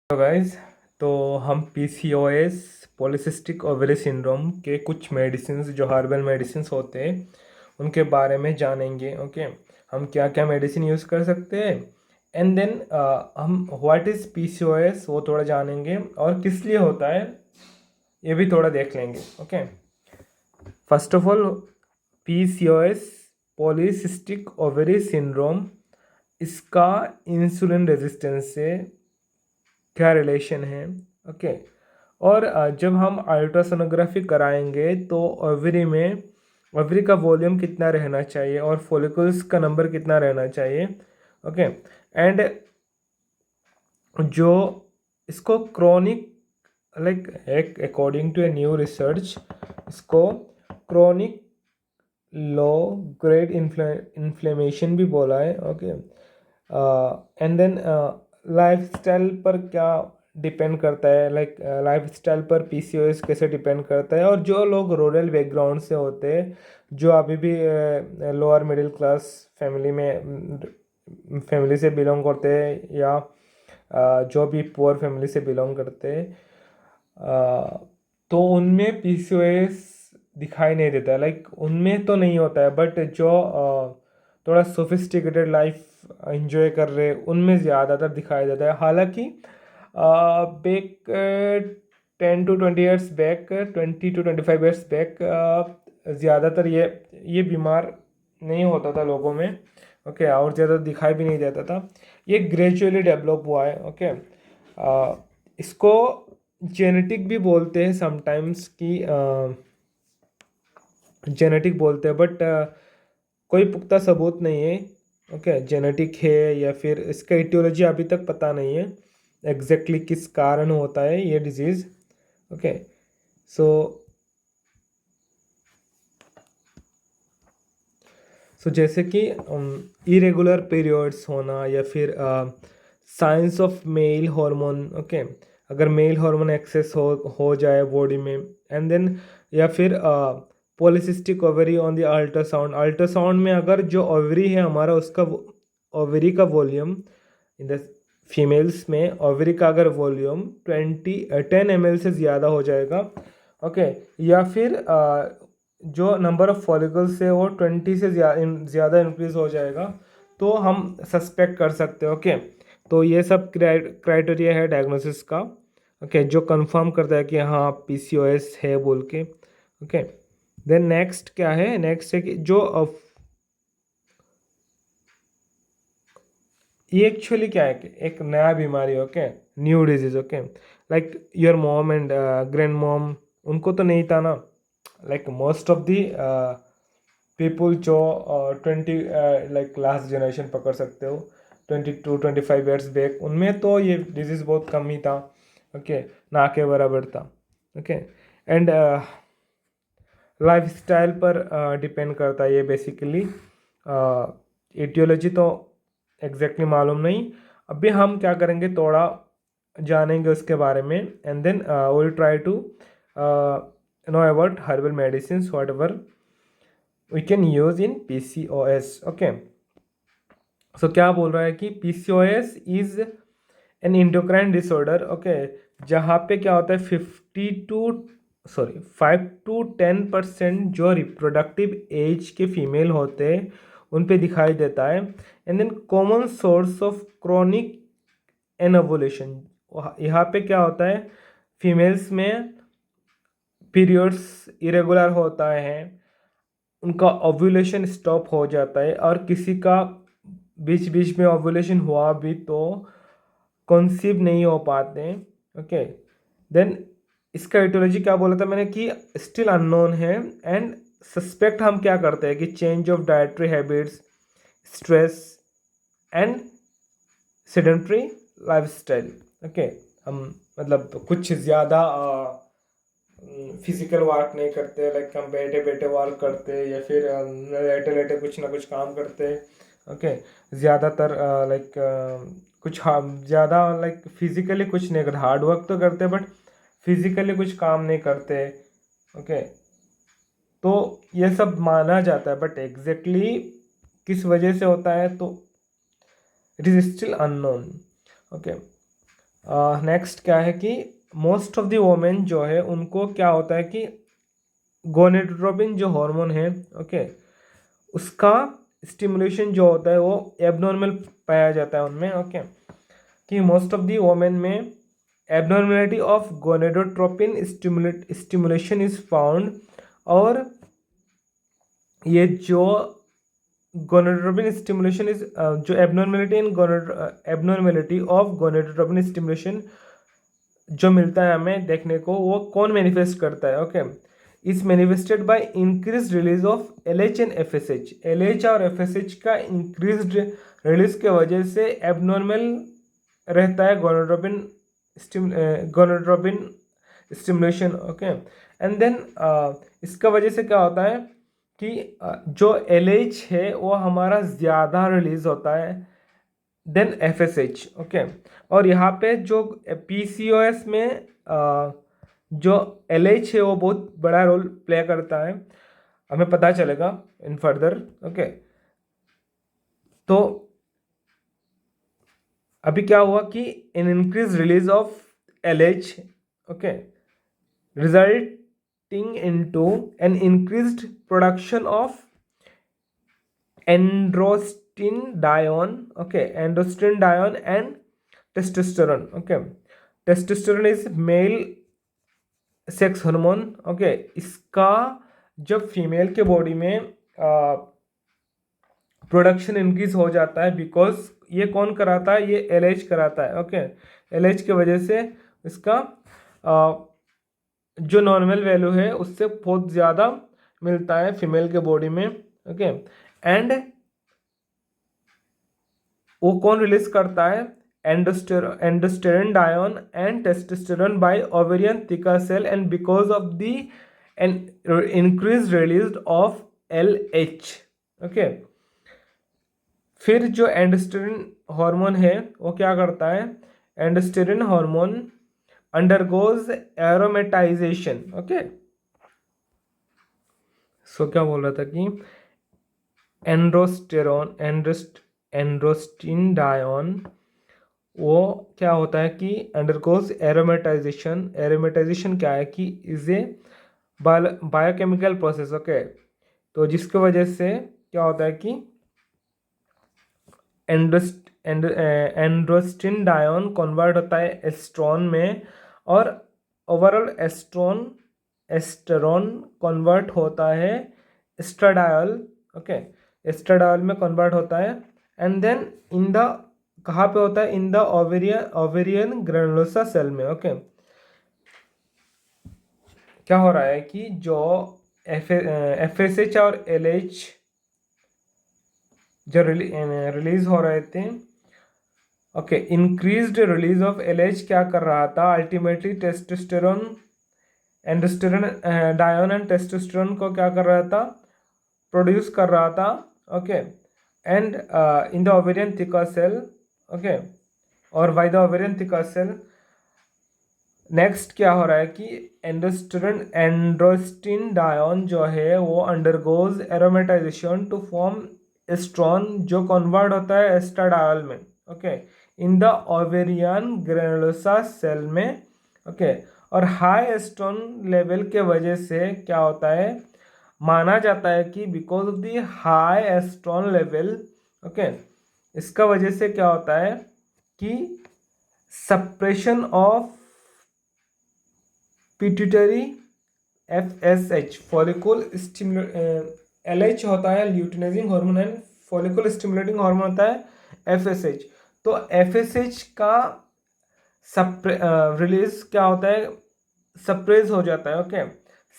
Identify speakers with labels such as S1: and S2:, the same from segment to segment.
S1: तो गाइज, तो हम पीसीओएस पॉलीसिस्टिक ओवरी सिंड्रोम के कुछ मेडिसिन जो हर्बल मेडिसिन होते हैं उनके बारे में जानेंगे। ओके, हम क्या क्या मेडिसिन यूज़ कर सकते हैं एंड देन हम व्हाट इज़ पीसीओएस वो थोड़ा जानेंगे और किस लिए होता है ये भी थोड़ा देख लेंगे। Okay, first of all PCOS polycystic ovary syndrome, इसका इंसुलिन रेजिस्टेंस से क्या रिलेशन है। ओके, और जब हम अल्ट्रासोनोग्राफी कराएंगे तो ओवरी का वॉल्यूम कितना रहना चाहिए और फॉलिकल्स का नंबर कितना रहना चाहिए। ओके, एंड जो इसको क्रोनिक लाइक एक according to a new research इसको क्रोनिक लो ग्रेड इन्फ्लेमेशन भी बोला है। ओके, एंड देन लाइफस्टाइल पर क्या डिपेंड करता है, लाइक लाइफस्टाइल पर पीसीओएस कैसे डिपेंड करता है। और जो लोग रूरल बैकग्राउंड से होते हैं, जो अभी भी लोअर मिडिल क्लास फैमिली से बिलोंग करते हैं या जो भी पुअर फैमिली से बिलोंग करते हैं, तो उनमें पीसीओएस दिखाई नहीं देता। लाइक उनमें तो नहीं होता है, बट जो थोड़ा सोफिस्टिकेटेड लाइफ एंजॉय कर रहे उनमें ज़्यादातर दिखाई देता है। हालांकि back 10 to 20 years back, 20 to 25 years back ज़्यादातर ये बीमार नहीं होता था लोगों में। ओके, और ज़्यादा दिखाई भी नहीं देता था। ये ग्रेजुअली डेवलप हुआ है। ओके, इसको जेनेटिक भी बोलते हैं समटाइम्स कि जेनेटिक बोलते हैं, बट कोई पुख्ता सबूत नहीं है। ओके, जेनेटिक है या फिर इसका इटियोलॉजी अभी तक पता नहीं है एग्जैक्टली किस कारण होता है ये डिजीज़। ओके, सो जैसे कि इरेगुलर पीरियड्स होना या फिर science of male hormone. Okay, अगर मेल हार्मोन एक्सेस हो जाए बॉडी में, एंड देन या फिर polycystic ovary on the ultrasound में अगर जो ओवरी है हमारा उसका ओवरी का वॉल्यूम इन द फीमेल्स में ओवरी का अगर वॉल्यूम 10 ml से ज़्यादा हो जाएगा। ओके, या फिर जो नंबर ऑफ फॉलिकल्स है वो 20 से ज़्यादा इंक्रीज हो जाएगा, तो हम सस्पेक्ट कर सकते हैं। ओके, तो ये सब क्राइटेरिया है डायग्नोसिस का। ओके, जो कंफर्म करता है कि हाँ पीसीओएस है बोल के। ओके, देन नेक्स्ट क्या है, नेक्स्ट है कि जो ये एक्चुअली क्या है कि एक नया बीमारी। Okay, new disease. Okay, like your mom and grand mom, उनको तो नहीं था ना। Like most of the people जो 20 लाइक लास्ट जनरेशन पकड़ सकते हो 20 to 25 years बैक, उनमें तो ये डिजीज़ बहुत कम ही था। ओके, ना के बराबर था। ओके, एंड लाइफ स्टाइल पर डिपेंड करता है ये बेसिकली। एटियोलॉजी तो एग्जैक्टली मालूम नहीं। अभी हम क्या करेंगे, थोड़ा जानेंगे उसके बारे में, and then will try to know about herbal medicine whatever we can use in PCOS. Okay, so क्या बोल रहा है कि PCOS is an endocrine disorder. Okay, जहाँ पे क्या होता है 5 to 10% जो रिप्रोडक्टिव एज के फीमेल होते हैं उन पे दिखाई देता है। And then common source of chronic anovulation, यहाँ पे क्या होता है फीमेल्स में पीरियड्स इरेगुलर होता है, उनका ओव्यूलेशन स्टॉप हो जाता है, और किसी का बीच बीच में ओव्यूलेशन हुआ भी तो कंसीव नहीं हो पाते। ओके, देन इसका एटियोलॉजी क्या बोला था मैंने कि स्टिल अननोन है। एंड सस्पेक्ट हम क्या करते हैं कि change of dietary habits, stress and sedentary lifestyle. Okay, हम मतलब कुछ ज़्यादा फिजिकल वर्क नहीं करते, लाइक हम बैठे बैठे वर्क करते या फिर लेटे लेटे कुछ ना कुछ काम करते। ओके, ज़्यादातर लाइक कुछ ज़्यादा लाइक फिजिकली कुछ नहीं करते, हार्ड वर्क तो करते बट फिजिकली कुछ काम नहीं करते। ओके, तो ये सब माना जाता है, बट एग्जैक्टली किस वजह से होता है तो it is still unknown. Okay, next क्या है कि मोस्ट ऑफ द वोमेन जो है उनको क्या होता है कि गोनेडोट्रोपिन जो हार्मोन है, ओके, उसका स्टिमुलेशन जो होता है वो एबनॉर्मल पाया जाता है उनमें, ओके, कि मोस्ट ऑफ दी वोमेन में abnormality of gonadotropin stimulation is found. और ये जो गोनेडोट्रोपिन स्टिमुलेशन इज जो एबनॉर्मेलिटी ऑफ गोनेडोट्रोपिन स्टिमुलेशन जो मिलता है हमें देखने को, वो कौन मैनिफेस्ट करता है, okay, is manifested by increase release of LH and FSH. LH और एफएसएच का इंक्रीज रिलीज के वजह से एबनॉर्मल रहता है gonadotropin stimulation, okay. And then इसका वजह से क्या होता है कि जो एलएच है वो हमारा ज़्यादा रिलीज होता है देन एफएसएच, ओके। और यहाँ पे जो पीसीओएस में जो एलएच है वो बहुत बड़ा रोल प्ले करता है, हमें पता चलेगा इन फर्दर, ओके। तो अभी क्या हुआ कि in increase release of LH, okay, resulting into an increased production of androstenedione, okay, androstenedione and testosterone, okay. Testosterone is male sex hormone, okay. इसका जब फीमेल के बॉडी में प्रोडक्शन इंक्रीज हो जाता है, बिकॉज ये कौन कराता है, ये एलएच कराता है, ओके। एलएच की वजह से इसका जो नॉर्मल वैल्यू है उससे बहुत ज़्यादा मिलता है फीमेल के बॉडी में, ओके। एंड वो कौन रिलीज करता है, androsterone and testosterone by ovarian theca cell, and because of the increase release of LH, okay. फिर जो एंडोस्टेरोन हार्मोन है वो क्या करता है, androsterone hormone undergoes aromatization, okay. So क्या बोल रहा था कि एंड्रोस्टिनडायोन वो क्या होता है कि अंडरगोज एरोमेटाइजेशन। एरोमेटाइजेशन क्या है कि is a biochemical process, okay. तो जिसकी वजह से क्या होता है कि एंड्रोस्टिनडायोन कन्वर्ट होता है एस्ट्रॉन में, और ओवरऑल एस्टेरोन कन्वर्ट होता है एस्ट्राडायोल, ओके, एस्ट्राडायोल में कन्वर्ट होता है। एंड देन इन द कहाँ पे होता है, in the ovarian granulosa cell में, ओके। क्या हो रहा है कि जो एफएसएच और एलएच जो रिलीज हो रहे थे, okay, increased release of LH क्या कर रहा था, ultimately testosterone androstenedione and testosterone को क्या कर रहा था, प्रोड्यूस कर रहा था, okay. And in the ovarian theca cell, okay, और by the ovarian theca cell next क्या हो रहा है कि एंड्रोस्टिनडायोन जो है वो undergoes aromatization to form estrone जो कन्वर्ट होता है एस्ट्राडायोल में, okay, in the ovarian granulosa cell में, ओके। और हाई एस्ट्रॉन लेवल के वजह से क्या होता है, माना जाता है कि because of the high एस्ट्रॉन level, okay, इसका वजह से क्या होता है कि suppression of pituitary FSH follicle LH होता है luteinizing hormone, and follicle stimulating hormone होता है एफएसएच। तो एफएसएच का रिलीज क्या होता है, सप्रेस हो जाता है, okay,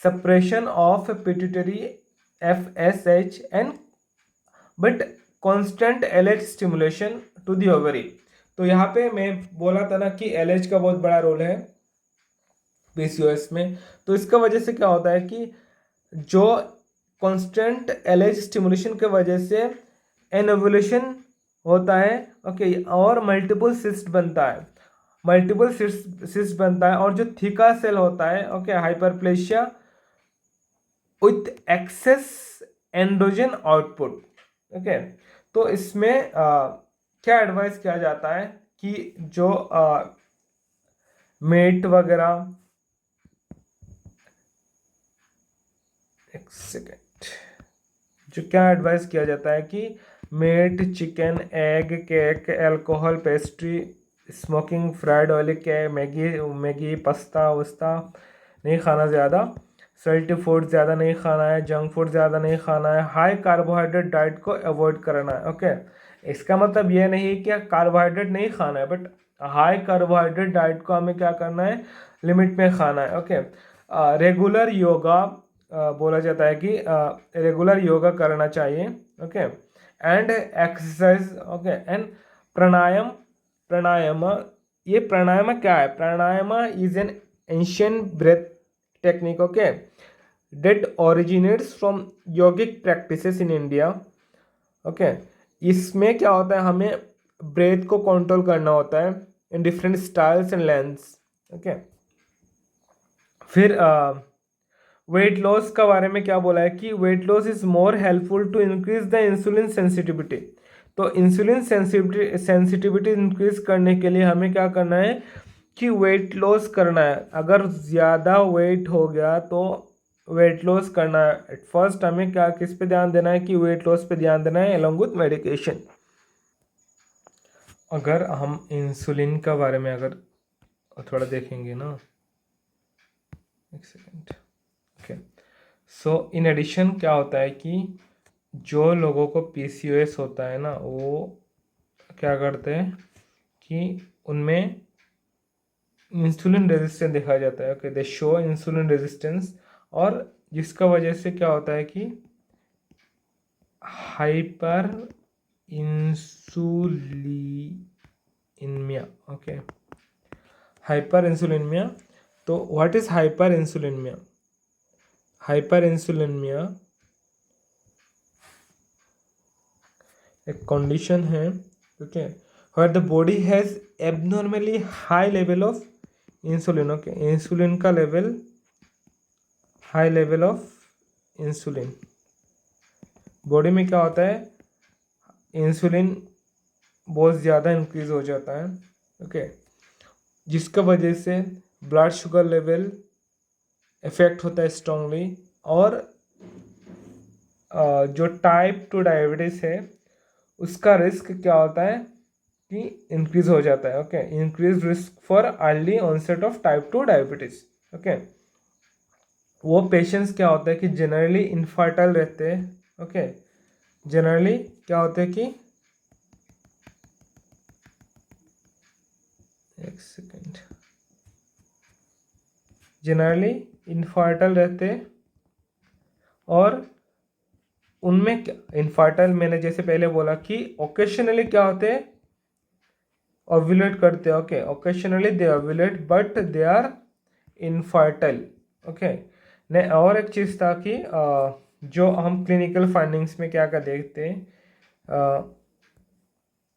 S1: suppression of pituitary FSH and but constant LH stimulation to the ovary. तो यहाँ पे मैं बोला था ना कि एलएच का बहुत बड़ा रोल है पीसीओएस में। तो इसका वजह से क्या होता है कि जो कांस्टेंट एलएच स्टिमुलेशन के वजह से एनोवुलेशन होता है, ओके, और मल्टीपल सिस्ट बनता है, मल्टीपल सिस्ट बनता है, और जो थिका सेल होता है, okay, hyperplasia with access androgen output, okay. तो इसमें क्या एडवाइस किया जाता है कि जो मीट वगैरह, एक सेकेंड, जो क्या एडवाइस किया जाता है कि meat, chicken, egg, cake, alcohol, pastry, smoking, fried oil के, मैगी मैगी पास्ता वस्ता नहीं खाना ज़्यादा, सल्टी फूड ज़्यादा नहीं खाना है, जंक फूड ज़्यादा नहीं खाना है, हाई कार्बोहाइड्रेट डाइट को अवॉइड करना है। ओके, इसका मतलब ये नहीं कि कार्बोहाइड्रेट नहीं खाना है, बट हाई कार्बोहाइड्रेट डाइट को हमें क्या करना है, लिमिट में खाना है। ओके, रेगुलर योगा बोला जाता है कि रेगुलर योगा करना चाहिए। Okay, and exercise. Okay, and pranayama. Pranayama, ये प्राणायाम क्या है? Pranayama is an ancient breath technique, okay, that originates from yogic practices in India. Okay, इसमें क्या होता है, हमें ब्रेथ को कंट्रोल करना होता है in different styles and lengths. Okay, फिर वेट लॉस का बारे में क्या बोला है कि weight loss is more helpful to increase the insulin sensitivity. तो इंसुलिन सेंसिटिविटी इंक्रीज करने के लिए हमें क्या करना है कि वेट लॉस करना है। अगर ज़्यादा वेट हो गया तो वेट लॉस करना है। एट फर्स्ट हमें क्या किस पे ध्यान देना है कि वेट लॉस पे ध्यान देना है अलॉन्ग विथ मेडिकेशन। अगर हम इंसुलिन का बारे में अगर थोड़ा देखेंगे ना, एक second. Okay, so in addition क्या होता है कि जो लोगों को पीसीओएस होता है ना, वो क्या करते हैं कि उनमें इंसुलिन रेजिस्टेंस देखा जाता है। Okay, they show insulin resistance, और जिसका वजह से क्या होता है कि hyperinsulinemia. Okay, hyperinsulinemia. तो what is hyperinsulinemia? Hyperinsulinemia एक कंडीशन है, okay, where the body has abnormally high level of insulin. Okay, insulin का level, high level of insulin. Body में क्या होता है, इंसुलिन बहुत ज़्यादा इंक्रीज हो जाता है। ओके, जिसका वजह से ब्लड शुगर लेवल इफेक्ट होता है स्ट्रांगली, और जो टाइप 2 डायबिटीज़ है उसका रिस्क क्या होता है कि इंक्रीज हो जाता है। Okay, increase risk for early onset of type 2 diabetes. Okay, वो पेशेंट्स क्या होता है कि जनरली इनफर्टाइल रहते हैं। ओके, जनरली क्या होता है कि, एक सेकेंड, जनरली इनफर्टाइल रहते हैं, और उनमें इनफर्टाइल, मैंने जैसे पहले बोला कि ओकेशनली क्या होते हैं, ओव्यूलेट करते हैं। Okay, occasionally they ovulate but they are infertile. Okay, ने और एक चीज़ था कि जो हम क्लिनिकल फाइंडिंग्स में क्या क्या देखते हैं,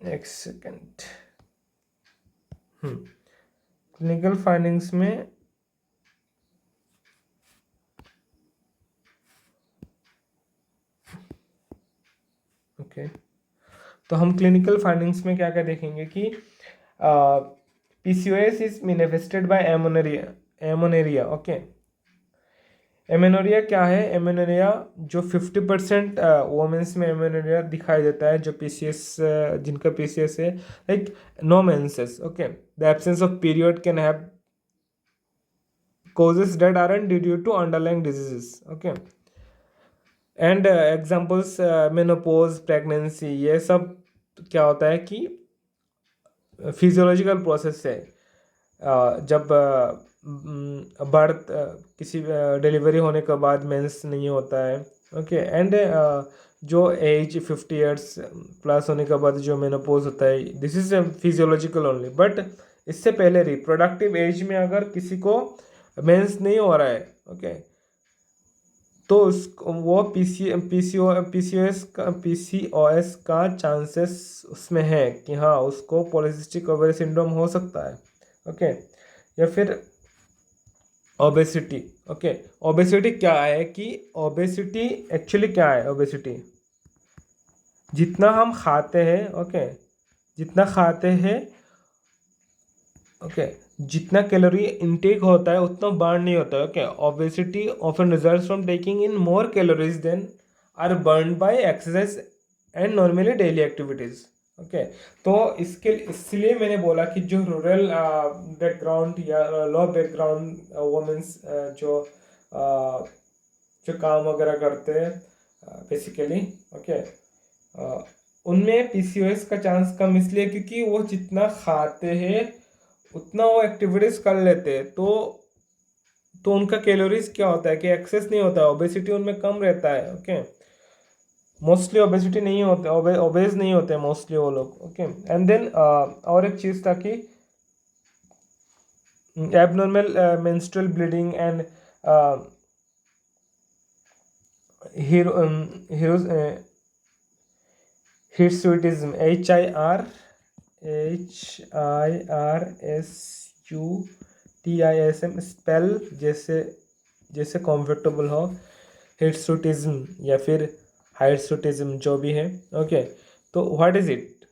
S1: एक सेकेंड, क्लिनिकल फाइंडिंग्स में ओके, तो हम क्लिनिकल फाइंडिंग्स में क्या क्या देखेंगे कि PCOS is manifested by amenorrhea. Amenorrhea, okay, amenorrhea क्या है? एमेनोरिया जो 50% वोमेंस में एमेनोरिया दिखाई देता है, जो पीसीएस, जिनका पीसीएस है, like no menses. Okay, the absence of period can have causes that aren't due to underlying diseases. Okay, and examples menopause, pregnancy, ये सब क्या होता है कि फिजियोलॉजिकल प्रोसेस है। जब बर्थ, किसी डिलीवरी होने के बाद मेंस नहीं होता है। ओके, एंड जो एज 50 ईयर्स प्लस होने के बाद जो मेनोपॉज होता है, this is physiological only. But इससे पहले रिप्रोडक्टिव एज में अगर किसी को मेंस नहीं हो रहा है, ओके, तो वो पीसीओएस का चांसेस उसमें है कि हाँ उसको पॉलीसिस्टिक ओवरी सिंड्रोम हो सकता है। ओके, या फिर ओबेसिटी। ओके, ओबेसिटी क्या है कि ओबेसिटी एक्चुअली क्या है? ओबेसिटी जितना हम खाते हैं, ओके, जितना खाते हैं, ओके, जितना कैलोरी इनटेक होता है उतना बर्न नहीं होता है। Okay, obesity often results from taking in more calories than are burn by exercise and normally daily activities. Okay, तो इसलिए मैंने बोला कि जो रूरल बैकग्राउंड या लो बैकग्राउंड वुमेन्स जो काम वगैरह करते हैं बेसिकली, ओके, उनमें पीसीओएस का चांस कम इसलिए क्योंकि वो जितना खाते हैं उतना वो एक्टिविटीज कर लेते हैं, तो उनका कैलोरीज क्या होता है कि एक्सेस नहीं होता है, ओबेसिटी उनमें कम रहता है। ओके, मोस्टली ओबेसिटी नहीं होते, ओबेज नहीं होते मोस्टली वो लोग। ओके, एंड देन और एक चीज़ था कि abnormal menstrual bleeding and hirsutism, HIRSUTISM spell जैसे जैसे कंफर्टेबल हो, हिर्सुटिज्म या फिर हाइर्सुटिज्म जो भी है। ओके, तो व्हाट इज इट?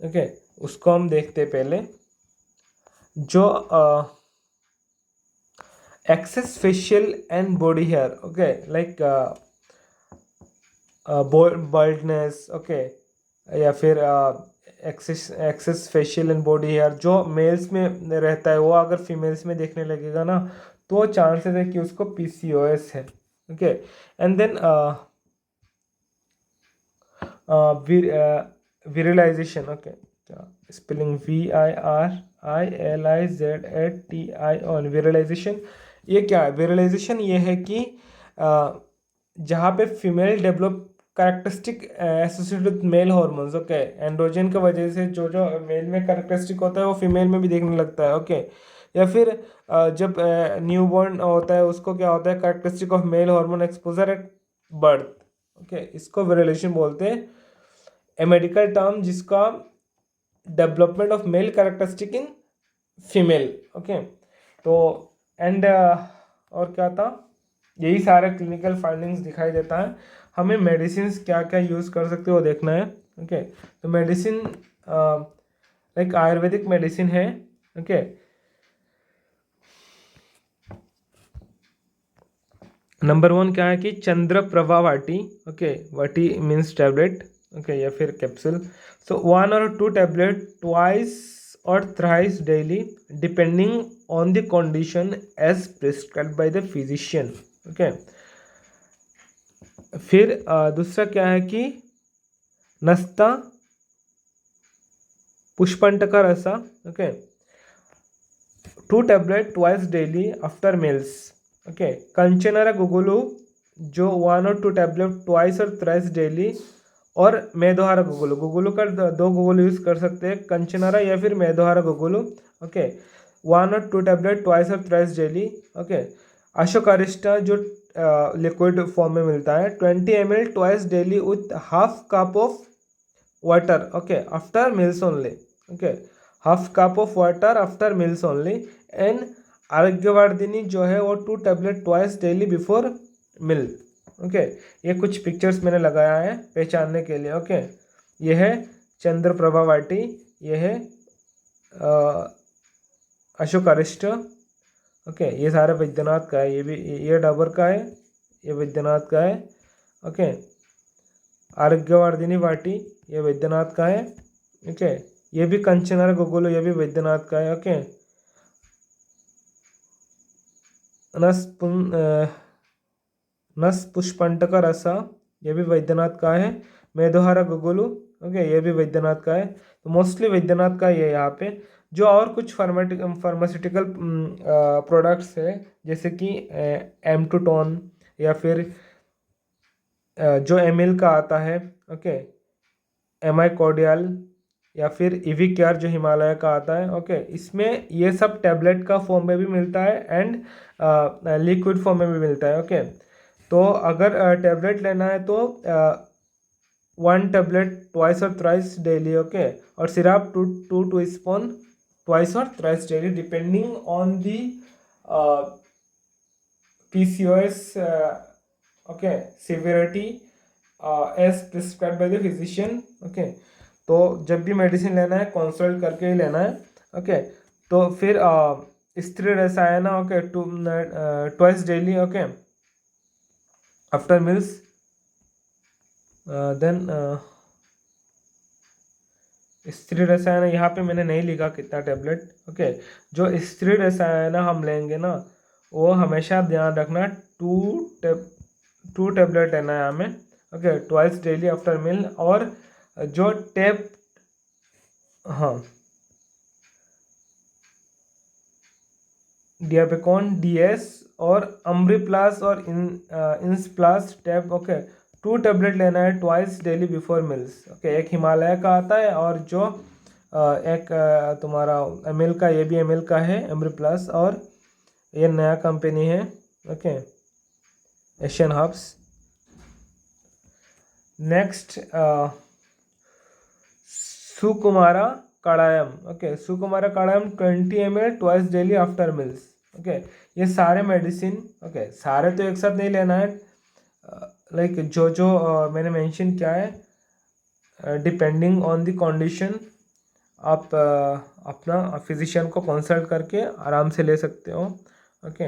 S1: ओके, उसको हम देखते हैं पहले। जो excess facial and body hair, okay, like baldness, okay, या फिर excess facial and body hair जो मेल्स में रहता है वो अगर फीमेल्स में देखने लगेगा ना, तो चांसेस है कि उसको पीसीओएस है। Okay, and then virilization, okay, spelling VIRILIZATION, virilization. ये क्या है? विरलाइजेशन ये है कि जहाँ पे female develop characteristic associated with male hormones. Okay, androgen की वजह से जो जो मेल में कैरेक्टरिस्टिक होता है वो फीमेल में भी देखने लगता है। ओके, या फिर जब न्यूबॉर्न होता है उसको क्या होता है? Characteristic of male hormone exposure at birth. Okay, इसको विरलेशन बोलते हैं, ए मेडिकल टर्म जिसका development of male characteristic in female. Okay, तो एंड और क्या था? यही सारे क्लिनिकल फाइंडिंग्स दिखाई देता है। हमें मेडिसिन क्या क्या यूज़ कर सकते हो देखना है। ओके, तो मेडिसिन लाइक आयुर्वेदिक मेडिसिन है। ओके, नंबर 1 क्या है कि चंद्रप्रभा वाटी। ओके, वाटी मीन्स टैबलेट, ओके, या फिर capsule. So 1 or 2 tablet twice और thrice daily depending on the condition as prescribed by the physician. Okay, फिर दूसरा क्या है कि नस्ता पुष्पंटका रसा। Okay, 2 tablet twice daily after meals. Okay, Kanchanara Guggulu जो 1 or 2 टैबलेट ट्वाइस और थ्राइस डेली, और मेदोहारा गुगुलू। गुगुलू का 2 गुगुलू यूज़ कर सकते हैं, कंचनारा या फिर Medohara Guggulu. Okay, 1 or 2 tablet twice और थ्राइस डेली। ओके, अशोकारिस्टा जो लिक्विड फॉर्म में मिलता है 20 ml twice daily with half cup of water. Okay, after meals only. Okay, half cup of water after meals only. And Arogyavardhini जो है वो 2 tablet twice daily before meal. Okay, ये कुछ pictures मैंने लगाया है पहचानने के लिए। ओके, ये है चंद्रप्रभा वाटी, ये है अशोक अरिष्ट। ओके, ये सारा वैद्यनाथ का है, ये भी, ये डाबर का है, ये वैद्यनाथ का है। ओके, आरोग्यवर्धिनी वाटी ये वैद्यनाथ का है। ओके, ये भी कंचनार गुगुलू ये भी वैद्यनाथ का है। ओके, नस पुष्पंटका रसा ये भी वैद्यनाथ का है। मेदोहारा गुगुलू, ओके, ये भी वैद्यनाथ का है। तो मोस्टली वैद्यनाथ का ही है यहाँ पे। जो और कुछ फार्मास्यूटिकल प्रोडक्ट्स है जैसे कि एम्टूटोन या फिर जो एमिल का आता है। ओके, एमआई कॉर्डियल या फिर इविक्यार जो हिमालय का आता है। ओके, इसमें ये सब टैबलेट का फॉर्म में भी मिलता है एंड लिक्विड फॉर्म में भी मिलता है। ओके, तो अगर टैबलेट लेना है तो 1 टैबलेट ट्वाइस और थ्राइस डेली। ओके, और सिरप 2 स्पून ट्वाइस और thrice daily depending on the PCOS okay severity as prescribed by the physician. Okay, तो जब भी मेडिसिन लेना है कंसल्ट करके ही लेना है। ओके, तो फिर Stri Rasayan okay twice daily okay after meals then Stri Rasayan यहाँ पे मैंने नहीं लिखा कितना टेबलेट ओके। जो स्त्री रसायन हम लेंगे ना वो हमेशा ध्यान रखना 2 टेबलेट लेना है हमें okay twice daily after meal. और जो टेप हाँ डियापेकॉन डीएस और अम्ब्रीप्लास और इंसप्लास टैब ओके 2 टेबलेट लेना है twice daily before meals okay. एक हिमालय का आता है और जो एक तुम्हारा एमएल का, ये भी एमएल का है अम्ब्रीप्लास, और ये नया कंपनी है okay Asian herbs. Next Sukumara Kadayam okay Sukumara Kadayam 20 ml twice daily after meals okay. ये सारे मेडिसिन ओके सारे तो एक साथ नहीं लेना है, लाइक जो जो मैंने मेंशन किया है डिपेंडिंग ऑन द कंडीशन आप अपना फिजिशियन को कंसल्ट करके आराम से ले सकते हो ओके।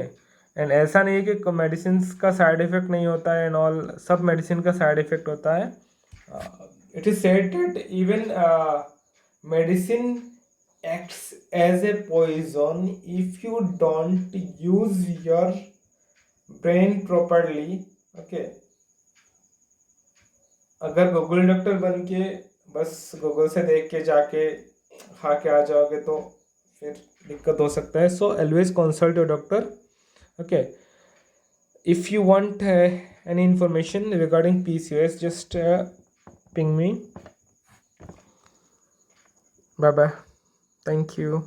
S1: एंड ऐसा नहीं है कि मेडिसिन का साइड इफेक्ट नहीं होता है एंड ऑल, सब मेडिसिन का साइड इफेक्ट होता है। It is said that even medicine acts as a poison if you don't use your brain properly okay। अगर गूगल डॉक्टर बन के बस गूगल से देख के जाके खा के आ जाओगे तो फिर दिक्कत हो सकता है। So always consult your doctor okay. If you want any information regarding PCOS just ping me. Bye bye. Thank you.